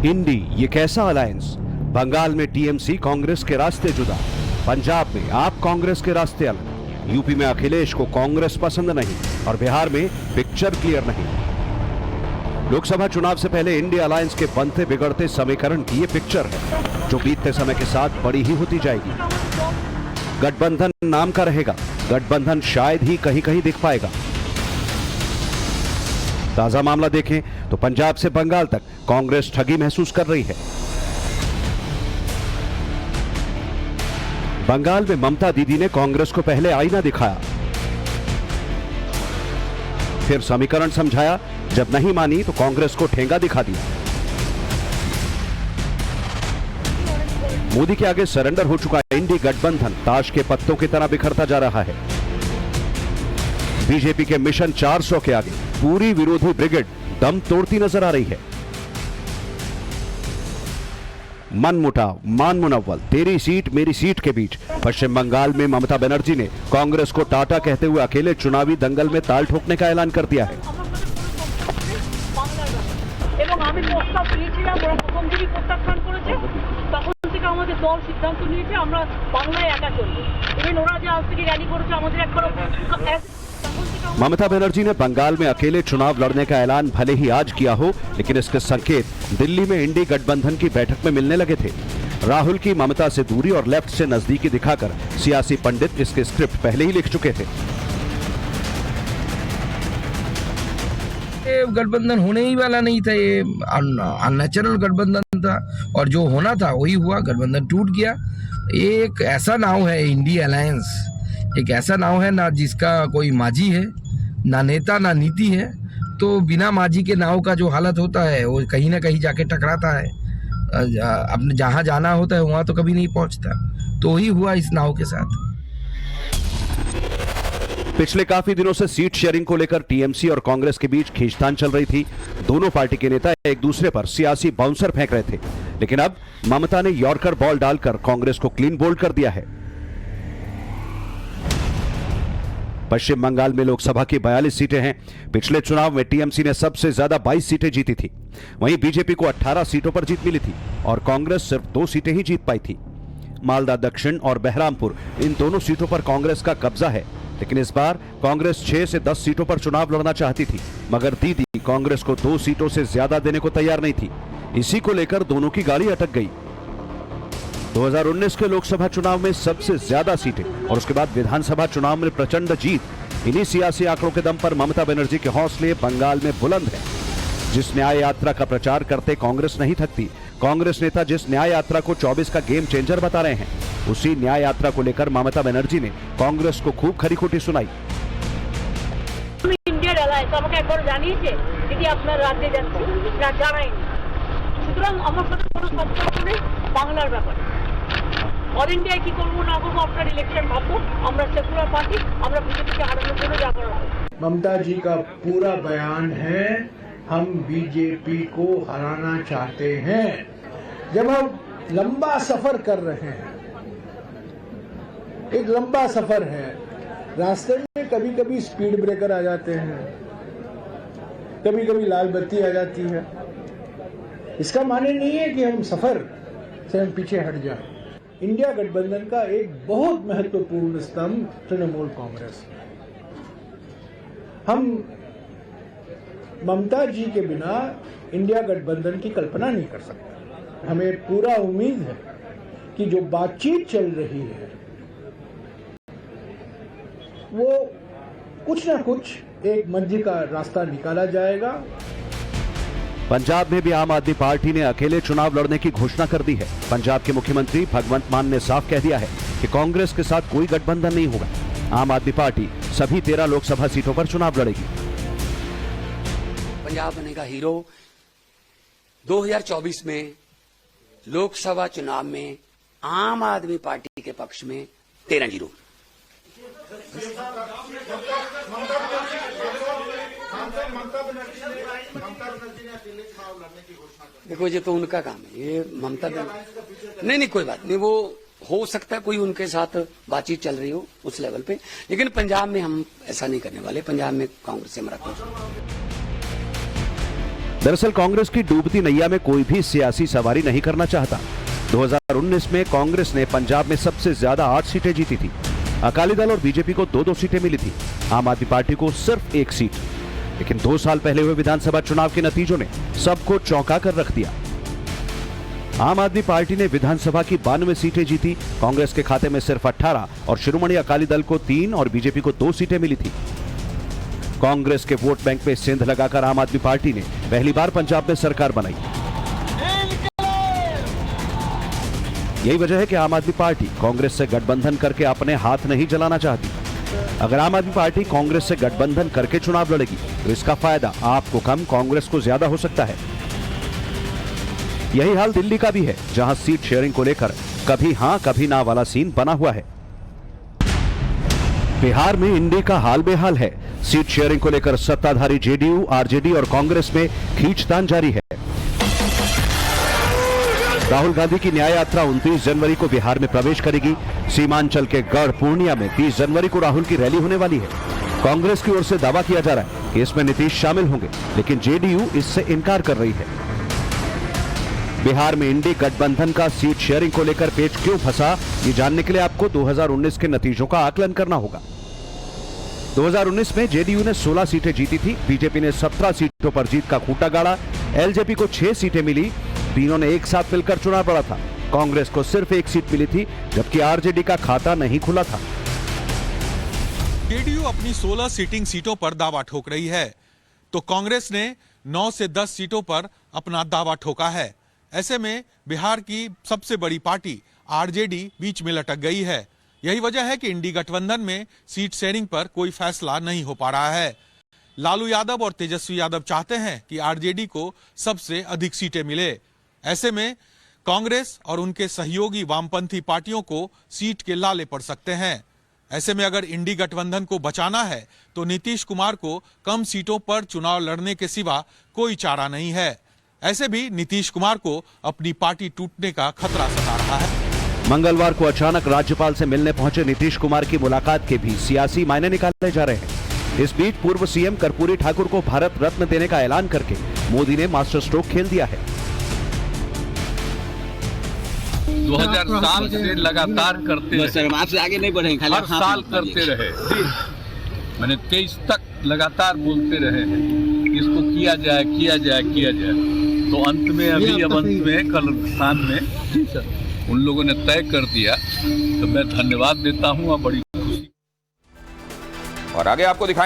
इंडी ये कैसा अलायंस? बंगाल में टीएमसी कांग्रेस के रास्ते जुदा, पंजाब में आप कांग्रेस के रास्ते अलग, यूपी में अखिलेश को कांग्रेस पसंद नहीं और बिहार में पिक्चर क्लियर नहीं। लोकसभा चुनाव से पहले इंडिया अलायंस के बनते बिगड़ते समीकरण की ये पिक्चर है जो बीतते समय के साथ बड़ी ही होती जाएगी। गठबंधन नाम का रहेगा, गठबंधन शायद ही कहीं कहीं दिख पाएगा। ताजा मामला देखें तो पंजाब से बंगाल तक कांग्रेस ठगी महसूस कर रही है। बंगाल में ममता दीदी ने कांग्रेस को पहले आईना दिखाया, फिर समीकरण समझाया, जब नहीं मानी तो कांग्रेस को ठेंगा दिखा दिया। मोदी के आगे सरेंडर हो चुका इंडी गठबंधन ताश के पत्तों की तरह बिखरता जा रहा है। बीजेपी के मिशन 400 के आगे पूरी विरोधी ब्रिगेड दम तोड़ती नजर आ रही है। मनमुटाव, मान मुनव्वल, तेरी सीट मेरी सीट के बीच पश्चिम बंगाल में ममता बनर्जी ने कांग्रेस को टाटा कहते हुए अकेले चुनावी दंगल में ताल ठोकने का ऐलान कर दिया है। ममता बनर्जी ने बंगाल में अकेले चुनाव लड़ने का ऐलान भले ही आज किया हो, लेकिन इसके संकेत दिल्ली में इंडी गठबंधन की बैठक में मिलने लगे थे। राहुल की ममता से दूरी और लेफ्ट से नजदीकी दिखाकर सियासी पंडित इसके स्क्रिप्ट पहले ही लिख चुके थे। गठबंधन होने ही वाला नहीं था, ये अननेचुरल गठबंधन था और जो होना था वही हुआ, गठबंधन टूट गया। ये एक ऐसा नाव है इंडिया अलायंस, एक ऐसा नाव है ना जिसका कोई माझी है, ना नेता ना नीति है, तो बिना माझी के नाव का जो हालत होता है वो कहीं ना कहीं जाके टकराता है। अपने जहां जाना होता है वहां तो कभी नहीं पहुंचता, तो ही हुआ इस नाव के साथ। पिछले काफी दिनों से सीट शेयरिंग को लेकर टीएमसी और कांग्रेस के बीच खींचतान चल रही थी। दोनों पार्टी के नेता एक दूसरे पर सियासी बाउंसर फेंक रहे थे, लेकिन अब ममता ने यॉर्कर बॉल डालकर कांग्रेस को क्लीन बोल्ड कर दिया है। पश्चिम बंगाल में लोकसभा की 42 सीटें हैं। पिछले चुनाव में टीएमसी ने सबसे ज्यादा 22 सीटें जीती थी। वहीं बीजेपी को 18 सीटों पर जीत मिली थी और कांग्रेस सिर्फ 2 सीटें ही जीत पाई थी। मालदा दक्षिण और बहरामपुर, इन दोनों सीटों पर कांग्रेस का कब्जा है, लेकिन इस बार कांग्रेस 6 से 10 सीटों पर चुनाव लड़ना चाहती थी, मगर दीदी कांग्रेस को 2 सीटों से ज्यादा देने को तैयार नहीं थी। इसी को लेकर दोनों की गाड़ी अटक गई। 2019 के लोकसभा चुनाव में सबसे ज्यादा सीटें और उसके बाद विधानसभा चुनाव में प्रचंड जीत, इन्हीं सियासी आंकड़ों के दम पर ममता बनर्जी के हौसले बंगाल में बुलंद हैं। जिस न्याय यात्रा का प्रचार करते कांग्रेस नहीं थकती, कांग्रेस नेता जिस न्याय यात्रा को 24 का गेम चेंजर बता रहे हैं, उसी न्याय यात्रा को लेकर ममता बनर्जी ने कांग्रेस को खूब खरी खोटी सुनाई। অল ইন্ডিয়ায় কি করবো না করবো আপনার ইলেকশন ভাববো, আমরা সেকুলার পার্টি, আমরা বিজেপিকে হারানোর জন্য যা করা হবে। ममता जी का पूरा बयान है, हम बीजेपी को हराना चाहते हैं। जब हम लंबा सफर कर रहे हैं, एक लंबा सफर है, रास्ते में कभी कभी स्पीड ब्रेकर आ जाते हैं, कभी कभी लाल बत्ती आ जाती है। इसका माने नहीं है कि हम सफर से हम पीछे हट जाएं। इंडिया गठबंधन का एक बहुत महत्वपूर्ण स्तंभ तृणमूल कांग्रेस। हम ममता जी के बिना इंडिया गठबंधन की कल्पना नहीं कर सकते। हमें पूरा उम्मीद है कि जो बातचीत चल रही है वो कुछ ना कुछ एक मध्य का रास्ता निकाला जाएगा। पंजाब में भी आम आदमी पार्टी ने अकेले चुनाव लड़ने की घोषणा कर दी है। पंजाब के मुख्यमंत्री भगवंत मान ने साफ कह दिया है कि कांग्रेस के साथ कोई गठबंधन नहीं होगा। आम आदमी पार्टी सभी 13 लोकसभा सीटों पर चुनाव लड़ेगी। पंजाब बनेगा हीरो। 2024 में लोकसभा चुनाव में आम आदमी पार्टी के पक्ष में 13-0। देखो ये तो उनका काम है, ये ममता नहीं कोई बात नहीं, वो हो सकता है कोई उनके साथ बातचीत चल रही हो उस लेवल पे, लेकिन पंजाब में हम ऐसा नहीं करने वाले। पंजाब में कांग्रेस से हमारा दरअसल कांग्रेस की डूबती नैया में कोई भी सियासी सवारी नहीं करना चाहता। 2019 में कांग्रेस ने पंजाब में सबसे ज्यादा 8 सीटें जीती थी। अकाली दल और बीजेपी को 2-2 सीटें मिली थी, आम आदमी पार्टी को सिर्फ 1 सीट। लेकिन 2 साल पहले हुए विधानसभा चुनाव के नतीजों ने सबको चौंका कर रख दिया। आम आदमी पार्टी ने विधानसभा की 92 सीटें जीती, कांग्रेस के खाते में सिर्फ 18 और शिरोमणि अकाली दल को 3 और बीजेपी को 2 सीटें मिली थी। कांग्रेस के वोट बैंक में सेंध लगाकर आम आदमी पार्टी ने पहली बार पंजाब में सरकार बनाई। यही वजह है कि आम आदमी पार्टी कांग्रेस से गठबंधन करके अपने हाथ नहीं जलाना चाहती। अगर आम आदमी पार्टी कांग्रेस से गठबंधन करके चुनाव लड़ेगी तो इसका फायदा आपको कम, कांग्रेस को ज्यादा हो सकता है। यही हाल दिल्ली का भी है, जहां सीट शेयरिंग को लेकर कभी हां कभी ना वाला सीन बना हुआ है। बिहार में इंडी का हाल बेहाल है। सीट शेयरिंग को लेकर सत्ताधारी जेडीयू, आरजेडी और कांग्रेस में खींचतान जारी है। राहुल गांधी की न्याय यात्रा 29 जनवरी को बिहार में प्रवेश करेगी। सीमांचल के गढ़ पूर्णिया में 30 जनवरी को राहुल की रैली होने वाली है। कांग्रेस की ओर से दावा किया जा रहा है कि इसमें नीतीश शामिल होंगे, लेकिन जेडीयू इससे इनकार कर रही है। बिहार में इंडी गठबंधन का सीट शेयरिंग को लेकर पेच क्यों फंसा, ये जानने के लिए आपको 2019 के नतीजों का आकलन करना होगा। 2019 में जेडीयू ने 16 सीटें जीती थी, बीजेपी ने 17 सीटों पर जीत का खूंटा गाड़ा, एलजेपी को 6 सीटें मिली, तीनों ने एक साथ मिलकर चुनाव लड़ा था। कांग्रेस को सिर्फ 1 सीट मिली थी, जबकि आरजेडी का खाता नहीं खुला था। जेडीयू अपनी 16 सीटिंग सीटों पर दावा ठोक रही है, तो कांग्रेस ने 9 से 10 सीटों पर अपना दावा ठोका है। ऐसे में बिहार की सबसे बड़ी पार्टी आरजेडी बीच में लटक गई है। यही वजह है कि इंडी गठबंधन में सीट शेयरिंग पर कोई फैसला नहीं हो पा रहा है। लालू यादव और तेजस्वी यादव चाहते हैं कि आरजेडी को सबसे अधिक सीटें मिले। ऐसे में कांग्रेस और उनके सहयोगी वामपंथी पार्टियों को सीट के लाले पड़ सकते हैं। ऐसे में अगर इंडी गठबंधन को बचाना है तो नीतीश कुमार को कम सीटों पर चुनाव लड़ने के सिवा कोई चारा नहीं है। ऐसे भी नीतीश कुमार को अपनी पार्टी टूटने का खतरा सता रहा है। मंगलवार को अचानक राज्यपाल से मिलने पहुंचे नीतीश कुमार की मुलाकात के भी सियासी मायने निकाले जा रहे हैं। इस बीच पूर्व सीएम कर्पूरी ठाकुर को भारत रत्न देने का ऐलान करके मोदी ने मास्टर स्ट्रोक खेल दिया है। 2007 से लगातार करते रहे, आपसे आगे नहीं बढ़ेंगे, हर साल करते रहे। मैंने 23 तक लगातार बोलते रहे हैं इसको किया जाए किया जाए किया जाए। तो अंत में अब अंत में कल स्थान में उन लोगों ने तय कर दिया, तो मैं धन्यवाद देता हूँ और बड़ी खुशी। और आगे आपको दिखाएं